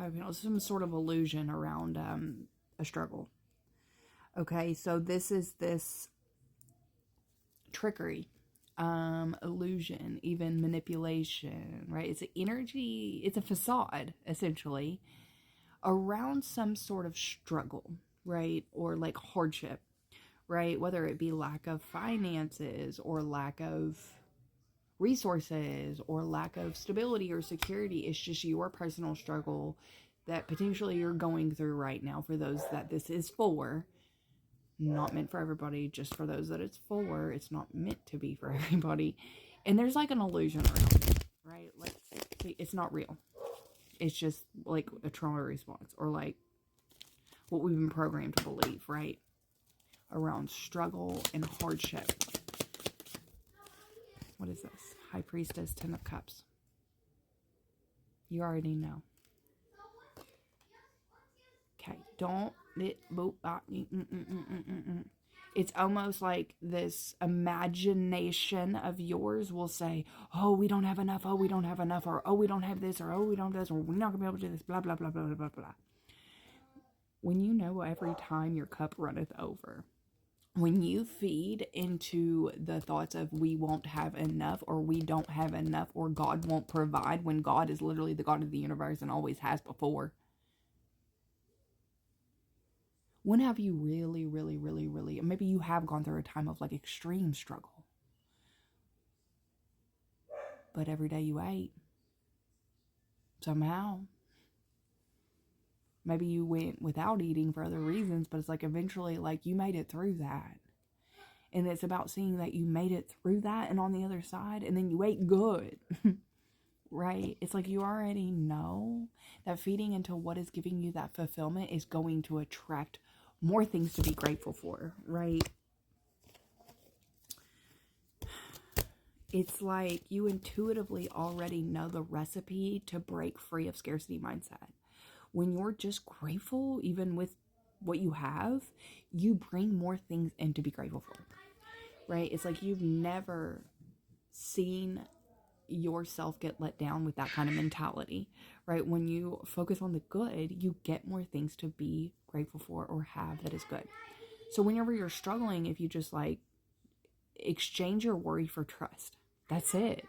Five of Pentacles, some sort of illusion around a struggle. Okay, so this is this trickery, illusion, even manipulation, right? It's an energy, it's a facade, essentially, around some sort of struggle, right? Or like hardship, right? Whether it be lack of finances or lack of resources or lack of stability or security. It's just your personal struggle that potentially you're going through right now. For those that this is for, not meant for everybody, just for those that it's for. It's not meant to be for everybody. And there's like an illusion around it, right? Like, it's not real. It's just like a trauma response, or like what we've been programmed to believe, right? Around struggle and hardship. What is this? High Priestess, Ten of Cups. You already know. Okay, don't. It's almost like this imagination of yours will say, oh, we don't have enough, oh, we don't have enough, or oh, we don't have this, or oh, we don't have this, or we're not going to be able to do this, blah, blah, blah, blah, blah, blah. When you know every time your cup runneth over, when you feed into the thoughts of we won't have enough, or we don't have enough, or God won't provide, when God is literally the God of the universe and always has before. When have you really, maybe you have gone through a time of like extreme struggle, but every day you ate, somehow. Maybe you went without eating for other reasons, but it's like eventually like you made it through that. And it's about seeing that you made it through that and on the other side, and then you ate good, right? It's like you already know that feeding into what is giving you that fulfillment is going to attract more things to be grateful for, right? It's like you intuitively already know the recipe to break free of scarcity mindset. When you're just grateful, even with what you have, you bring more things in to be grateful for, right? It's like you've never seen yourself get let down with that kind of mentality, right? When you focus on the good, you get more things to be grateful for or have that is good. So whenever you're struggling, if you just like exchange your worry for trust, that's it.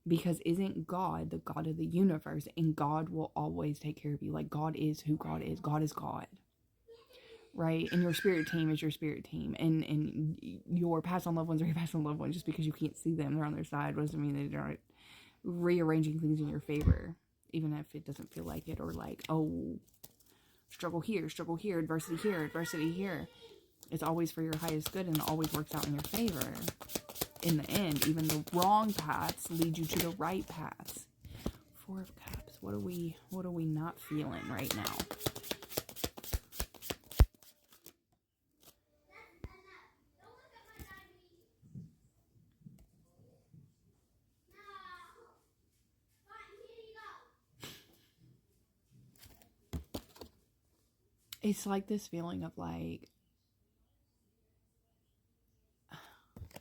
Because isn't God the God of the universe, and God will always take care of you? Like, God is who God is. God is God, right? And your spirit team is your spirit team, and your past on loved ones are your past on loved ones. Just because you can't see them, they're on their side, doesn't mean they aren't rearranging things in your favor, even if it doesn't feel like it. Or like, oh, struggle here, adversity here. It's always for your highest good, and it always works out in your favor. In the end, even the wrong paths lead you to the right paths. Four of Cups. What are we not feeling right now? It's like this feeling of like,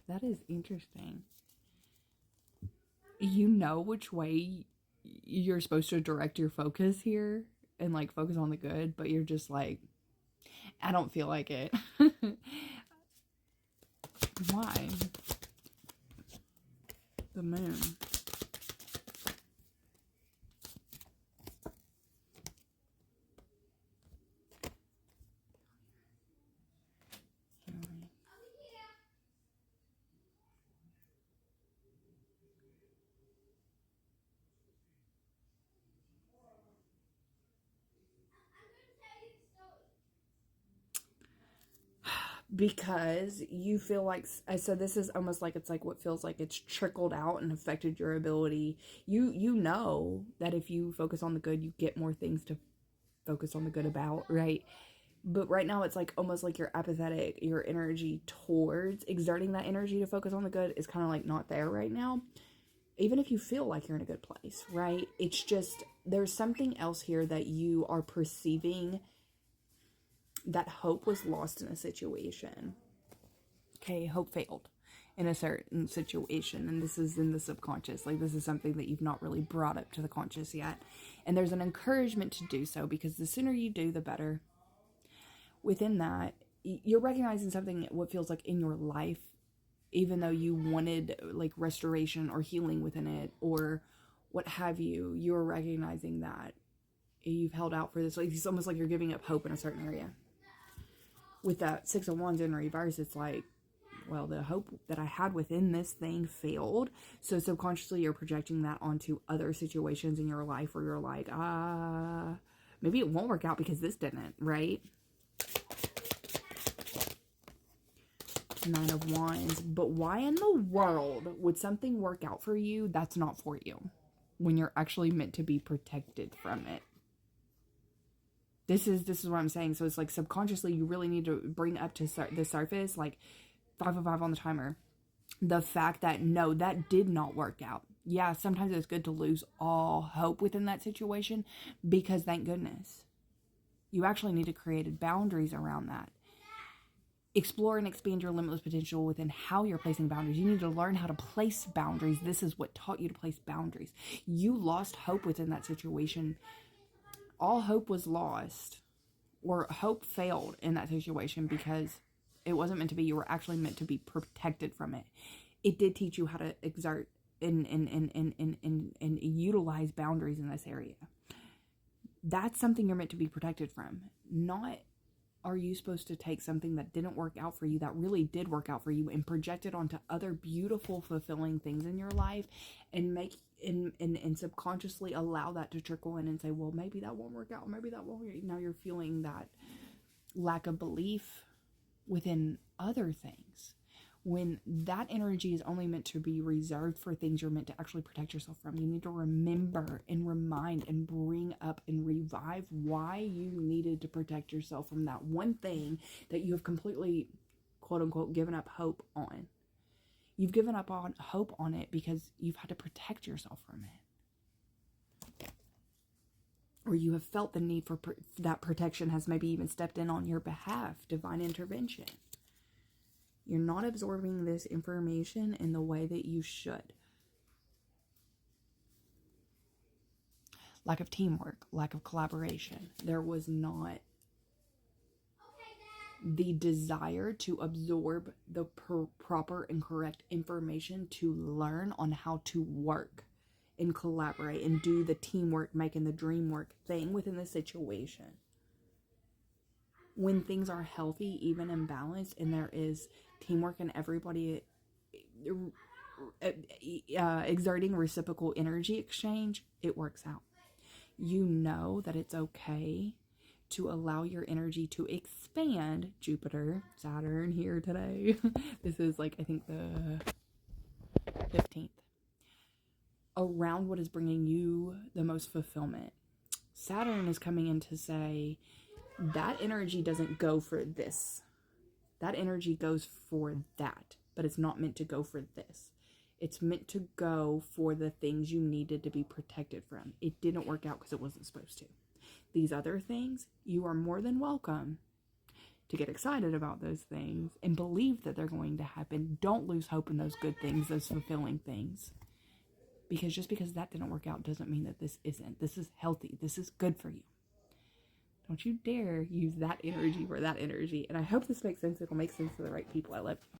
that is interesting. You know which way you're supposed to direct your focus here and like focus on the good, but you're just like, I don't feel like it. Why? The Moon. Because you feel like, so this is almost like, it's like what feels like it's trickled out and affected your ability. You know that if you focus on the good, you get more things to focus on the good about, right? But right now it's like almost like you're apathetic. Your energy towards exerting that energy to focus on the good is kind of like not there right now. Even if you feel like you're in a good place, right? It's just, there's something else here that you are perceiving, that hope was lost in a situation. Okay, hope failed in a certain situation, and this is in the subconscious. Like, this is something that you've not really brought up to the conscious yet, and there's an encouragement to do so, because the sooner you do, the better. Within that, you're recognizing something, what feels like in your life, even though you wanted like restoration or healing within it or what have you. You're recognizing that you've held out for this. Like, it's almost like you're giving up hope in a certain area. With that Six of Wands in reverse, it's like, well, the hope that I had within this thing failed. So subconsciously you're projecting that onto other situations in your life where you're like, maybe it won't work out because this didn't, right? Nine of Wands. But why in the world would something work out for you that's not for you when you're actually meant to be protected from it? This is what I'm saying. So it's like subconsciously you really need to bring up to the surface, like 5 of 5 on the timer, the fact that no, that did not work out. Yeah, sometimes it's good to lose all hope within that situation, because thank goodness you actually need to create boundaries around that. Explore and expand your limitless potential within how you're placing boundaries. You need to learn how to place boundaries. This is what taught you to place boundaries. You lost hope within that situation. All hope was lost, or hope failed in that situation because it wasn't meant to be. You were actually meant to be protected from it. It did teach you how to exert and utilize boundaries in this area. That's something you're meant to be protected from. Not, are you supposed to take something that didn't work out for you, that really did work out for you, and project it onto other beautiful, fulfilling things in your life, and make and subconsciously allow that to trickle in and say, well, maybe that won't work out, maybe that won't. Now you're feeling that lack of belief within other things, when that energy is only meant to be reserved for things you're meant to actually protect yourself from. You need to remember and remind and bring up and revive why you needed to protect yourself from that one thing that you have completely, quote unquote, given up hope on. You've given up on hope on it because you've had to protect yourself from it. Or you have felt the need for that protection has maybe even stepped in on your behalf. Divine intervention. You're not absorbing this information in the way that you should. Lack of teamwork, lack of collaboration. There was not the desire to absorb the proper and correct information to learn on how to work and collaborate and do the teamwork, making the dream work thing within the situation. When things are healthy, even and balanced, and there is teamwork and everybody exerting reciprocal energy exchange, it works out. You know that it's okay to allow your energy to expand. Jupiter, Saturn here today. This is like, I think the 15th. Around what is bringing you the most fulfillment. Saturn is coming in to say, that energy doesn't go for this. That energy goes for that, but it's not meant to go for this. It's meant to go for the things you needed to be protected from. It didn't work out because it wasn't supposed to. These other things, you are more than welcome to get excited about those things and believe that they're going to happen. Don't lose hope in those good things, those fulfilling things. Because just because that didn't work out doesn't mean that this isn't. This is healthy. This is good for you. Don't you dare use that energy for that energy. And I hope this makes sense. It'll make sense to the right people. I love you.